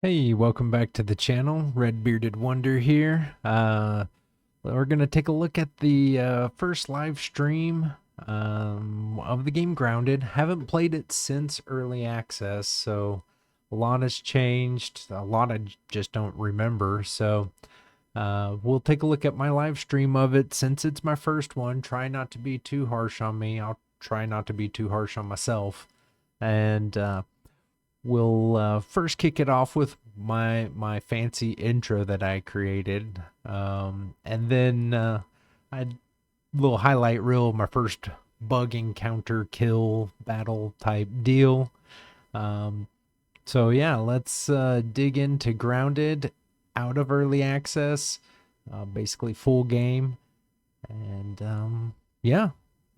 Hey, welcome back to the channel. Red Bearded Wonder here. We're gonna take a look at the first live stream of the game Grounded. Haven't played it since early access, so a lot has changed. A lot I just don't remember. So we'll take a look at my live stream of it since it's my first one. Try not to be too harsh on me. I'll try not to be too harsh on myself, and we'll first kick it off with my fancy intro that I created, and then I little highlight reel my first bug encounter kill battle type deal. So yeah, let's dig into Grounded out of early access, basically full game, and yeah,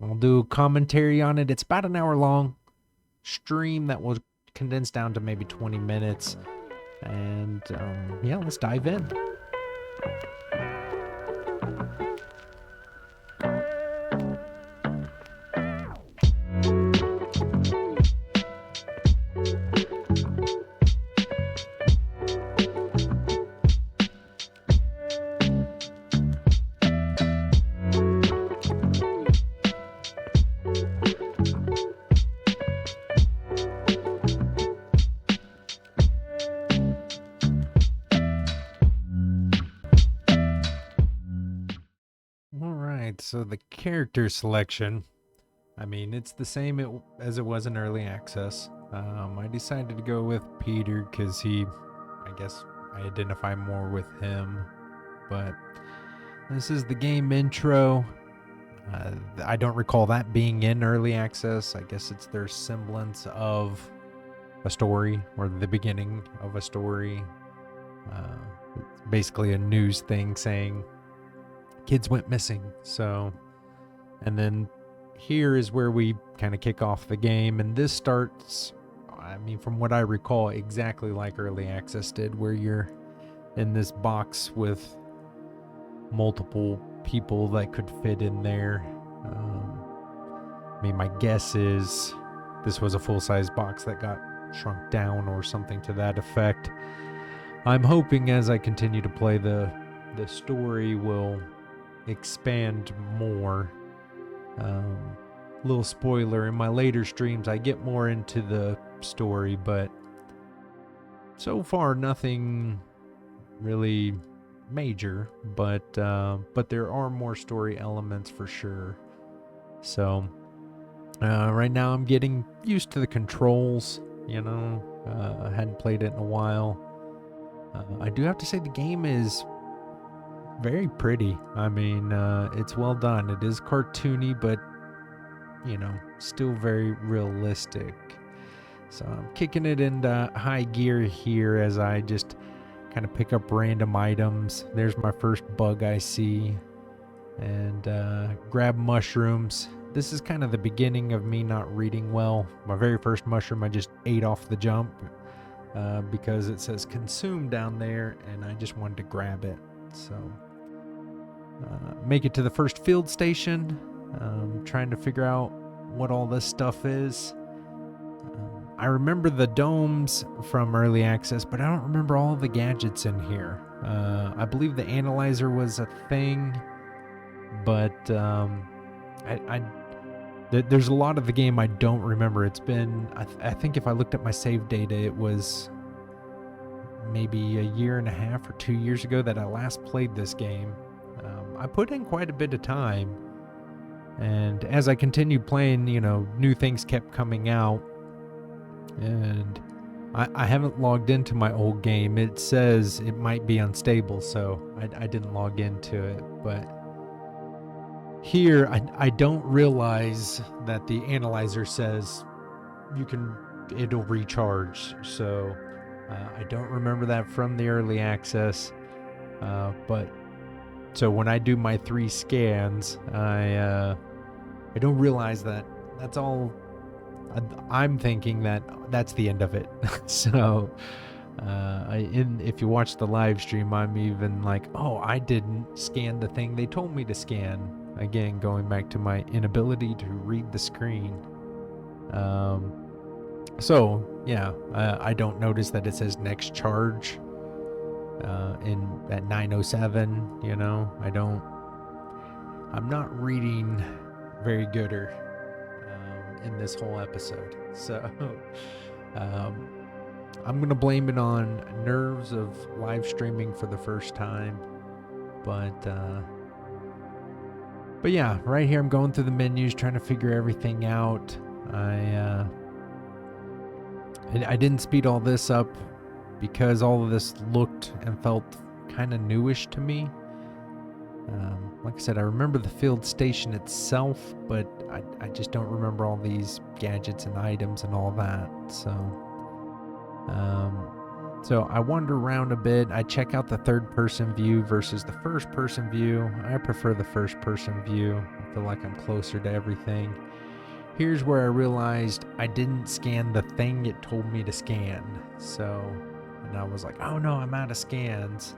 I'll do a commentary on it. It's about an hour long stream that will condensed down to maybe 20 minutes. And yeah, let's dive in. So the character selection, I mean, it's the same as it was in early access. I decided to go with Peter because I guess I identify more with him. But this is the game intro. I don't recall that being in early access. I guess it's their semblance of a story or the beginning of a story. It's basically a news thing saying kids went missing. So, and then here is where we kind of kick off the game, and this starts, I mean, from what I recall, exactly like early access did, where you're in this box with multiple people that could fit in there. I mean, my guess is this was a full-size box that got shrunk down or something to that effect. I'm hoping as I continue to play, the story will expand more. Little spoiler, in my later streams I get more into the story, but so far nothing really major, but there are more story elements for sure. So right now I'm getting used to the controls, I hadn't played it in a while. I do have to say the game is very pretty. I mean, it's well done. It is cartoony, but still very realistic. So I'm kicking it into high gear here as I just kind of pick up random items. There's my first bug I see, and grab mushrooms. This is kind of the beginning of me not reading well. My very first mushroom I just ate off the jump because it says consume down there, and I just wanted to grab it. So make it to the first field station, trying to figure out what all this stuff is. I remember the domes from early access, but I don't remember all the gadgets in here. I believe the analyzer was a thing, but there's a lot of the game I don't remember. It's been, I think if I looked at my save data, it was maybe a year and a half or 2 years ago that I last played this game. I put in quite a bit of time, and as I continued playing, new things kept coming out, and I haven't logged into my old game. It says it might be unstable, so I didn't log into it. But here, I don't realize that the analyzer says it'll recharge, so I don't remember that from the early access, but so when I do my 3 scans, I don't realize that that's all. I'm thinking that that's the end of it. So if you watch the live stream, I'm even like, oh, I didn't scan the thing they told me to scan. Again, going back to my inability to read the screen. So yeah, I don't notice that it says next charge in at 9:07. You know, I'm not reading very gooder in this whole episode. So um, I'm gonna blame it on nerves of live streaming for the first time. But yeah, right here I'm going through the menus trying to figure everything out. I didn't speed all this up because all of this looked and felt kind of newish to me. Like I said, I remember the field station itself, but I just don't remember all these gadgets and items and all that. So I wander around a bit. I check out the third-person view versus the first-person view. I prefer the first-person view. I feel like I'm closer to everything. Here's where I realized I didn't scan the thing it told me to scan. And I was like, oh no, I'm out of scans.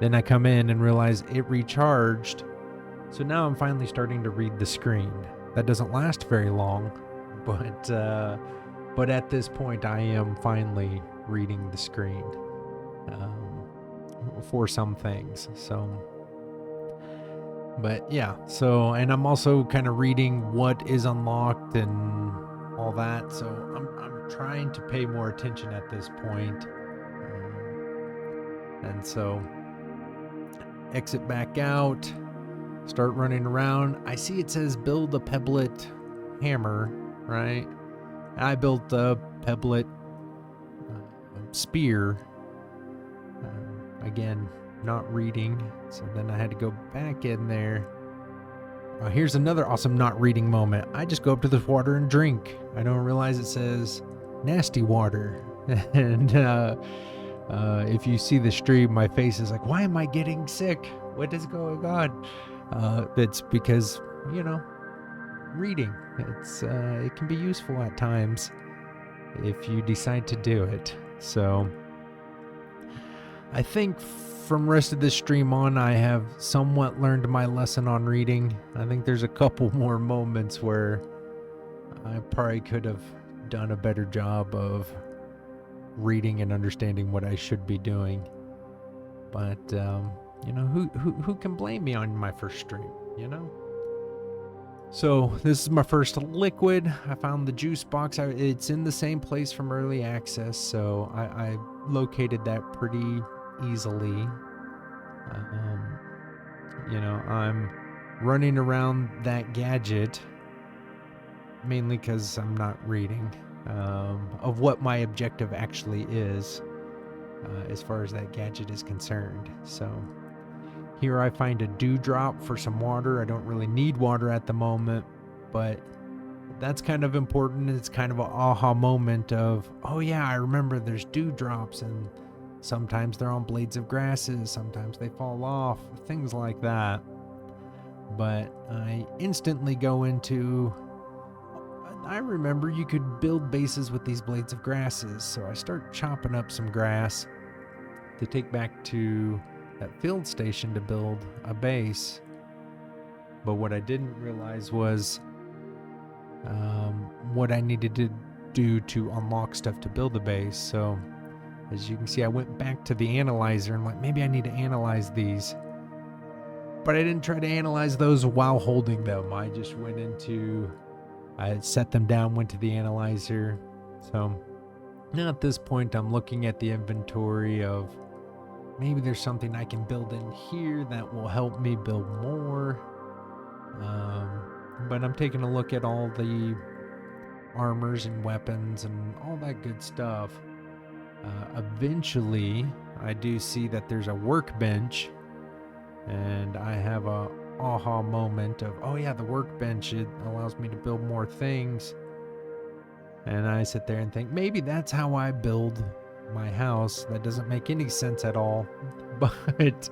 Then I come in and realize it recharged. So now I'm finally starting to read the screen. That doesn't last very long, but at this point I am finally reading the screen for some things. But yeah, and I'm also kind of reading what is unlocked and all that. So I'm trying to pay more attention at this point. And so exit back out, start running around. I see it says build a pebblet hammer, right? I built a pebblet spear. Again, not reading, so then I had to go back in there. Here's another awesome not reading moment. I just go up to this water and drink. I don't realize it says nasty water. And if you see the stream, my face is like, why am I getting sick? What is going on? It's because, reading. It can be useful at times if you decide to do it. So I think from rest of this stream on, I have somewhat learned my lesson on reading. I think there's a couple more moments where I probably could have done a better job of reading and understanding what I should be doing. But who can blame me on my first stream, So this is my first liquid. I found the juice box. It's in the same place from early access, so I located that pretty easily. I'm running around that gadget mainly because I'm not reading of what my objective actually is as far as that gadget is concerned. So here I find a dewdrop for some water. I don't really need water at the moment, but that's kind of important. It's kind of an aha moment of, oh yeah, I remember there's dewdrops, and sometimes they're on blades of grasses, sometimes they fall off, things like that. But I instantly go into, I remember you could build bases with these blades of grasses, so I start chopping up some grass to take back to that field station to build a base. But what I didn't realize was what I needed to do to unlock stuff to build a base. So as you can see, I went back to the analyzer and like, maybe I need to analyze these. But I didn't try to analyze those while holding them. I just I set them down, went to the analyzer. So now at this point, I'm looking at the inventory of maybe there's something I can build in here that will help me build more. But I'm taking a look at all the armors and weapons and all that good stuff. Eventually, I do see that there's a workbench, and I have a aha moment of, oh yeah, the workbench, it allows me to build more things. And I sit there and think, maybe that's how I build my house. That doesn't make any sense at all, but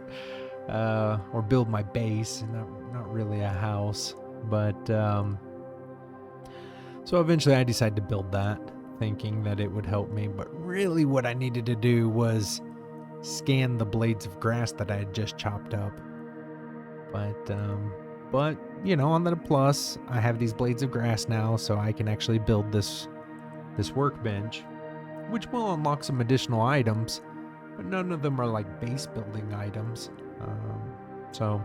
or build my base, not really a house. But so eventually I decided to build that, thinking that it would help me. But really what I needed to do was scan the blades of grass that I had just chopped up. But on the plus, I have these blades of grass now, so I can actually build this this workbench, which will unlock some additional items, but none of them are like base building items. So,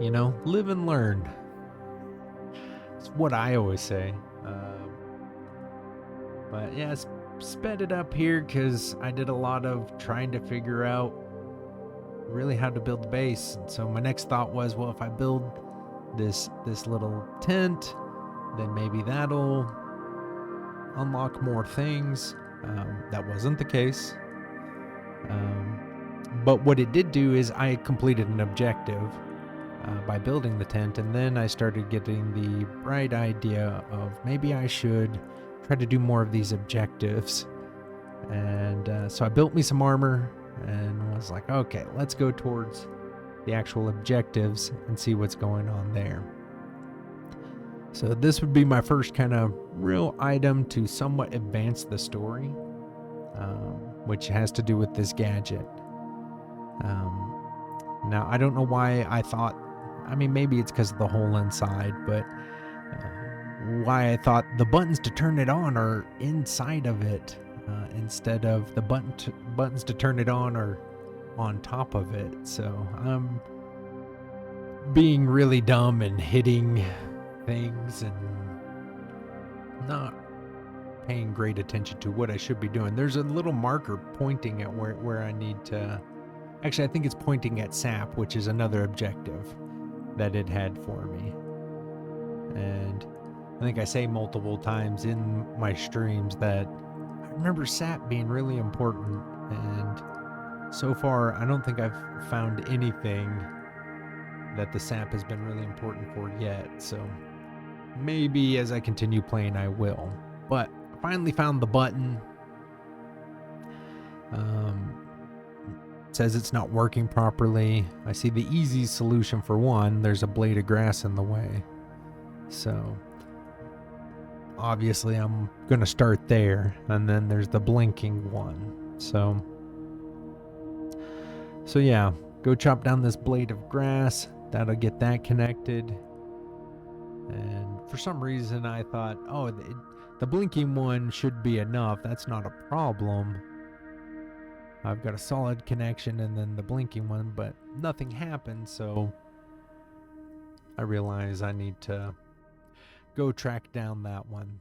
live and learn. It's what I always say. But yeah, sped it up here because I did a lot of trying to figure out really how to build the base. And so my next thought was, well, if I build this little tent, then maybe that'll unlock more things. That wasn't the case. But what it did do is I completed an objective by building the tent, and then I started getting the bright idea of maybe I should try to do more of these objectives. And so I built me some armor and was like, okay, let's go towards the actual objectives and see what's going on there. So this would be my first kind of real item to somewhat advance the story, which has to do with this gadget. Now, I don't know why I thought, maybe it's because of the hole inside, but why I thought the buttons to turn it on are inside of it instead of the buttons to turn it on are on top of it. So I'm being really dumb and hitting things and not paying great attention to what I should be doing. There's a little marker pointing at where I need to... Actually, I think it's pointing at sap, which is another objective that it had for me. And I think I say multiple times in my streams that I remember sap being really important, and so far I don't think I've found anything that the sap has been really important for yet. So maybe as I continue playing I will. But I finally found the button. It says it's not working properly. I see the easy solution for one. There's a blade of grass in the way. So obviously I'm gonna start there, and then there's the blinking one. So yeah, go chop down this blade of grass. That'll get that connected. And for some reason I thought, oh, the blinking one should be enough. That's not a problem. I've got a solid connection and then the blinking one, but nothing happened. So I realize I need to go track down that one.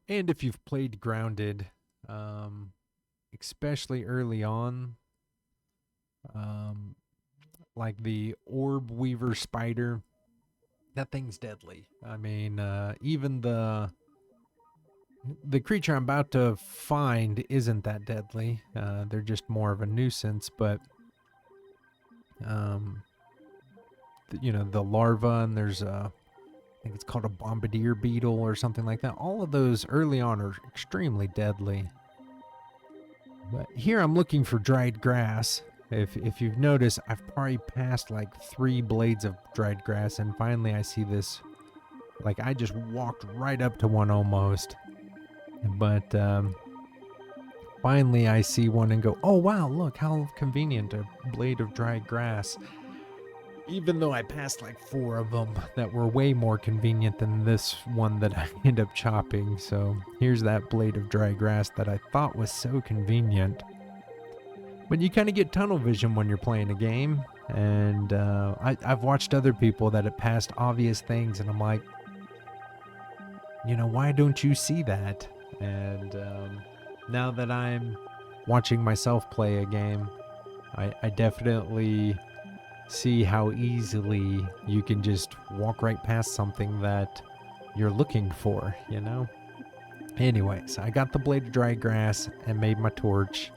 And if you've played Grounded, especially early on, like the orb weaver spider, that thing's deadly. Even the creature I'm about to find isn't that deadly. They're just more of a nuisance, but the larva, and there's I think it's called a bombardier beetle or something like that. All of those early on are extremely deadly. But here I'm looking for dried grass. If you've noticed, I've probably passed like 3 blades of dried grass, and finally I see this. Like, I just walked right up to one almost. But finally I see one and go, oh wow, look how convenient, a blade of dried grass. Even though I passed like 4 of them that were way more convenient than this one that I end up chopping. So here's that blade of dry grass that I thought was so convenient. But you kind of get tunnel vision when you're playing a game. And I've watched other people that have passed obvious things, and I'm like, why don't you see that? And now that I'm watching myself play a game, I definitely see how easily you can just walk right past something that you're looking for, Anyways, I got the blade of dry grass and made my torch.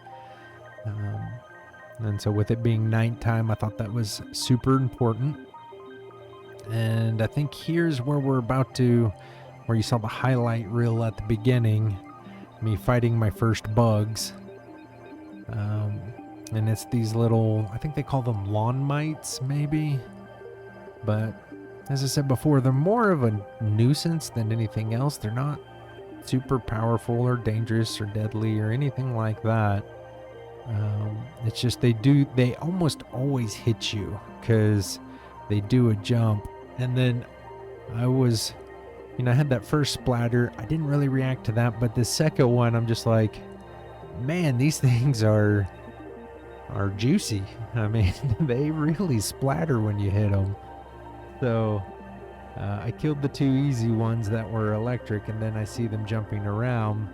And so with it being nighttime, I thought that was super important. And I think here's where we're about to, where you saw the highlight reel at the beginning, me fighting my first bugs. And it's these little, I think they call them lawn mites, maybe. But as I said before, they're more of a nuisance than anything else. They're not super powerful or dangerous or deadly or anything like that. It's just they almost always hit you because they do a jump. And then I was you know, I had that first splatter. I didn't really react to that, but the second one, I'm just like, man, these things are juicy. I mean, they really splatter when you hit them. So I killed the 2 easy ones that were electric, and then I see them jumping around,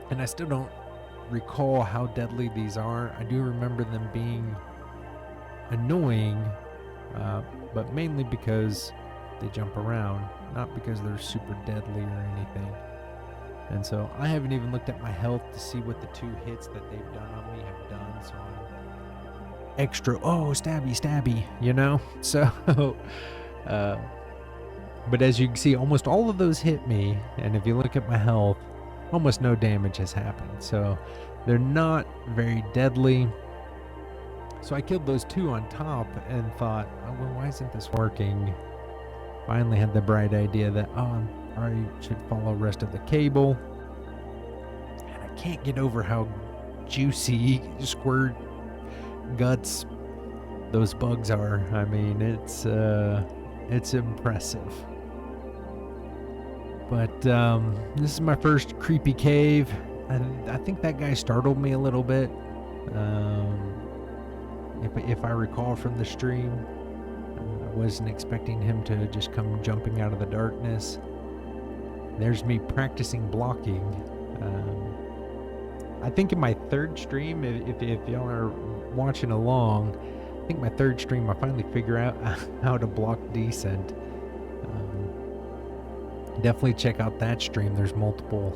and I still don't recall how deadly these are. I do remember them being annoying, but mainly because they jump around, not because they're super deadly or anything. And so I haven't even looked at my health to see what the 2 hits that they've done on me have done. So I'm extra, stabby, you know? So, but as you can see, almost all of those hit me. And if you look at my health, almost no damage has happened. So they're not very deadly. So I killed those 2 on top and thought, oh, well, why isn't this working? Finally had the bright idea that, I should follow the rest of the cable. And I can't get over how juicy, squirt guts those bugs are. I mean, it's impressive. But this is my first creepy cave. I think that guy startled me a little bit. If I recall from the stream, I wasn't expecting him to just come jumping out of the darkness. There's me practicing blocking. I think in my 3rd stream, if y'all are watching along, I think my 3rd stream I finally figure out how to block decent. Definitely check out that stream. There's multiple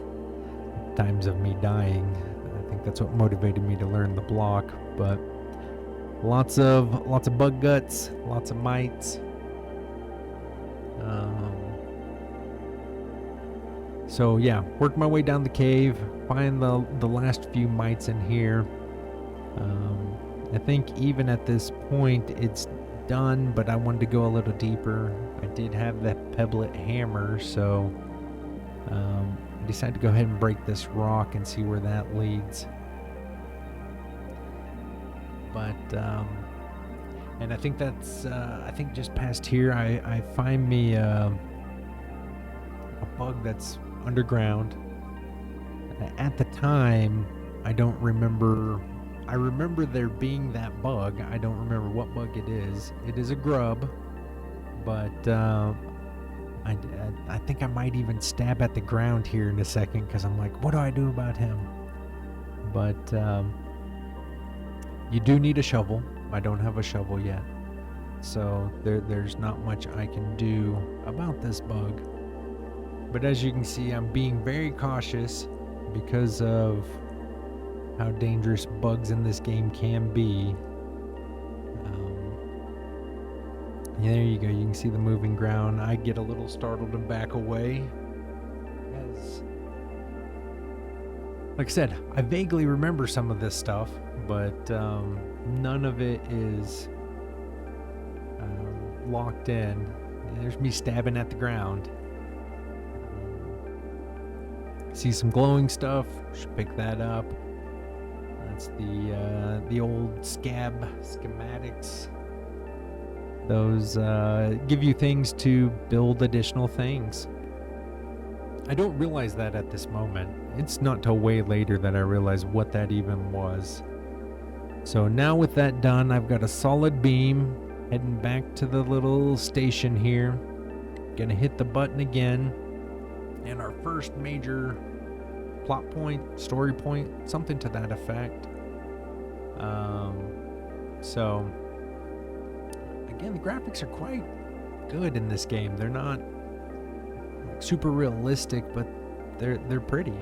times of me dying. I think that's what motivated me to learn the block. But lots of bug guts, lots of mites. So yeah, work my way down the cave, find the last few mites in here. I think even at this point it's done, but I wanted to go a little deeper. I did have that pebblet hammer, so I decided to go ahead and break this rock and see where that leads. But and I think that's I think just past here I find me a bug that's underground. At the time, I don't remember. I remember there being that bug. I don't remember what bug it is. It is a grub, but I think I might even stab at the ground here in a second, because I'm like, what do I do about him? But you do need a shovel. I don't have a shovel yet, so there's not much I can do about this bug. But as you can see, I'm being very cautious because of how dangerous bugs in this game can be. Yeah, there you go. You can see the moving ground. I get a little startled and back away. As, like I said, I vaguely remember some of this stuff, but none of it is locked in. There's me stabbing at the ground. See some glowing stuff. Should pick that up. That's the old schematics. Those give you things to build additional things. I don't realize that at this moment. It's not till way later that I realize what that even was. So now with that done, I've got a solid beam. Heading back to the little station here. Gonna hit the button again. And our first major plot point, story point, something to that effect. So again, the graphics are quite good in this game. They're not like super realistic, but they're pretty.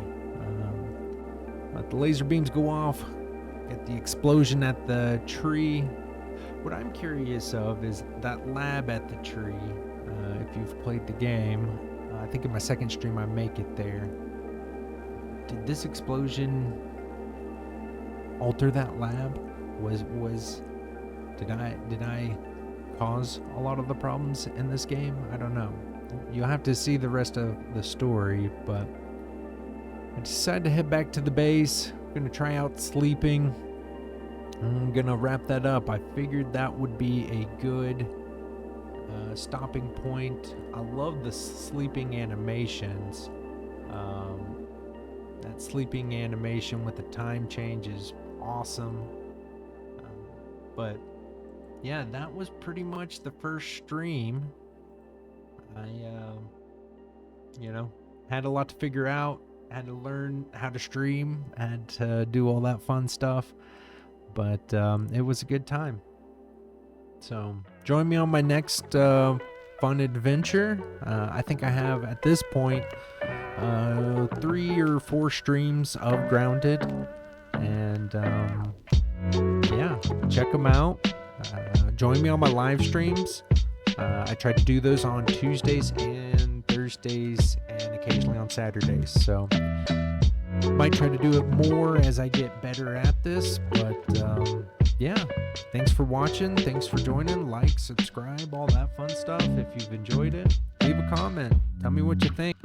Let the laser beams go off. Get the explosion at the tree. What I'm curious of is that lab at the tree. If you've played the game, I think in my second stream I make it there. Did this explosion alter that lab? Did I cause a lot of the problems in this game? I don't know. You'll have to see the rest of the story, but I decided to head back to the base. I'm gonna try out sleeping. I'm gonna wrap that up. I figured that would be a good stopping point. I love the sleeping animations. That sleeping animation with the time change is awesome. But yeah, that was pretty much the first stream. I had a lot to figure out, had to learn how to stream, had to do all that fun stuff, but it was a good time. So join me on my next fun adventure. I think I have at this point 3 or 4 streams of Grounded, and yeah, check them out. Join me on my live streams. I try to do those on Tuesdays and Thursdays and occasionally on Saturdays. So might try to do it more as I get better at this. But yeah, thanks for watching. Thanks for joining. Like, subscribe, all that fun stuff. If you've enjoyed it, leave a comment. Tell me what you think.